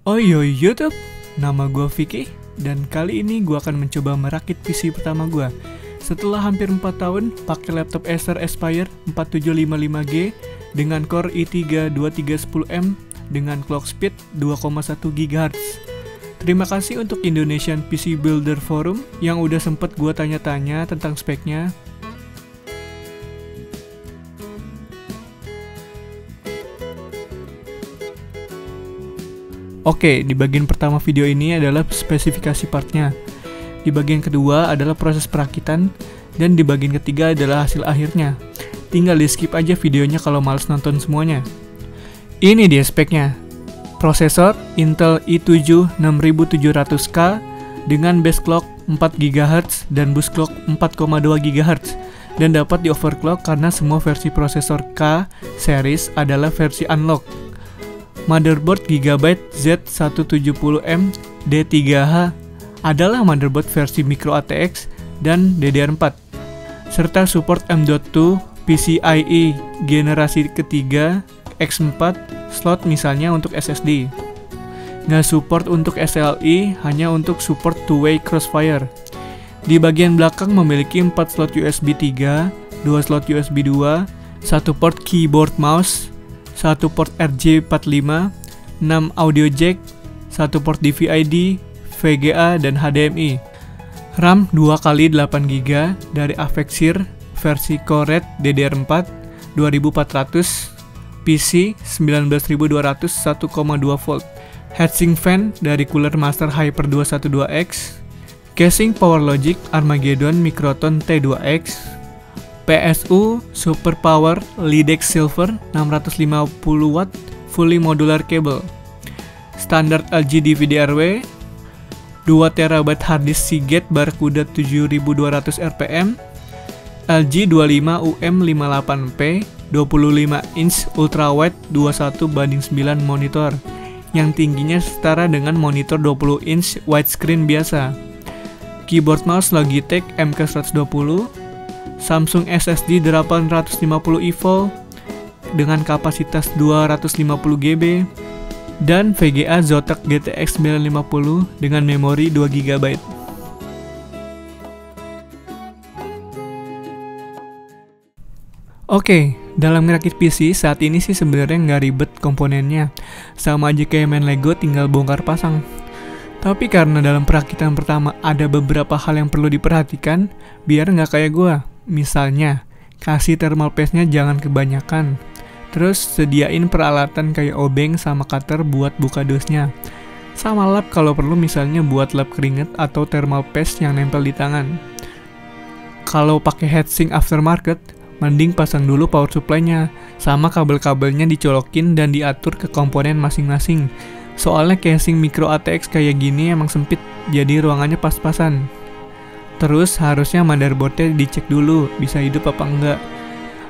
Oh yo YouTube, nama gue Vicky dan kali ini gue akan mencoba merakit PC pertama gue. Setelah hampir 4 tahun pakai laptop Acer Aspire 4755G dengan core i3 2310M dengan clock speed 2,1 GHz. Terima kasih untuk Indonesian PC Builder Forum yang udah sempet gue tanya-tanya tentang speknya. Oke, di bagian pertama video ini adalah spesifikasi partnya. Di bagian kedua adalah proses perakitan, dan di bagian ketiga adalah hasil akhirnya. Tinggal di skip aja videonya kalau males nonton semuanya. Ini dia speknya. Prosesor Intel i7 6700K dengan base clock 4 GHz dan boost clock 4,2 GHz dan dapat di overclock karena semua versi prosesor K series adalah versi unlock. Motherboard Gigabyte Z170M D3H adalah motherboard versi micro ATX dan DDR4 serta support M.2 PCIe generasi ketiga X4 slot misalnya untuk SSD. Nggak support untuk SLI, hanya untuk support two-way crossfire. Di bagian belakang memiliki 4 slot USB 3, 2 slot USB 2, 1 port keyboard mouse, 1 port RJ45, 6 audio jack, 1 port DVI-D, VGA, dan HDMI. RAM 2x8GB dari Avexir versi Core Red DDR4 2400, PC 19200 1,2 volt. Heatsink fan dari Cooler Master Hyper 212X, casing PowerLogic Armageddon Microton T2X, PSU Super Power Lidex Silver 650W fully modular cable, standar LG DVD-RW, 2TB harddisk Seagate Barracuda 7200 rpm, LG 25UM58P 25 inch ultrawide 21:9 monitor yang tingginya setara dengan monitor 20 inch widescreen biasa, keyboard mouse Logitech MK120, Samsung SSD 850 EVO dengan kapasitas 250GB, dan VGA Zotac GTX 950 dengan memori 2GB. Oke, dalam ngerakit PC saat ini sih sebenarnya nggak ribet komponennya, sama aja kayak main Lego tinggal bongkar pasang. Tapi karena dalam perakitan pertama ada beberapa hal yang perlu diperhatikan biar nggak kayak gua. Misalnya, kasih thermal paste-nya jangan kebanyakan. Terus sediain peralatan kayak obeng sama cutter buat buka dosnya. Sama lap kalau perlu, misalnya buat lap keringet atau thermal paste yang nempel di tangan. Kalau pakai heatsink aftermarket, mending pasang dulu power supply-nya, sama kabel-kabelnya dicolokin dan diatur ke komponen masing-masing. Soalnya casing micro ATX kayak gini emang sempit, jadi ruangannya pas-pasan. Terus harusnya motherboardnya dicek dulu bisa hidup apa enggak,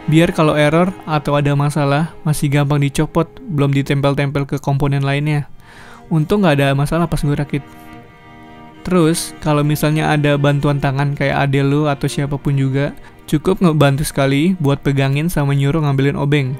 biar kalau error atau ada masalah masih gampang dicopot, belum ditempel-tempel ke komponen lainnya. Untung nggak ada masalah pas gue rakit. Terus kalau misalnya ada bantuan tangan kayak ade lu atau siapapun juga, cukup ngebantu sekali buat pegangin sama nyuruh ngambilin obeng.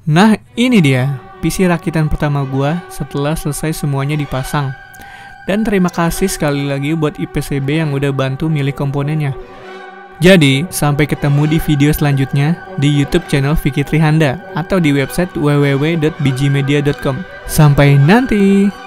Nah, ini dia PC rakitan pertama gua setelah selesai semuanya dipasang. Dan terima kasih sekali lagi buat IPCB yang udah bantu milih komponennya. Jadi, sampai ketemu di video selanjutnya di YouTube channel Vicky Trihanda atau di website www.bgmedia.com. Sampai nanti!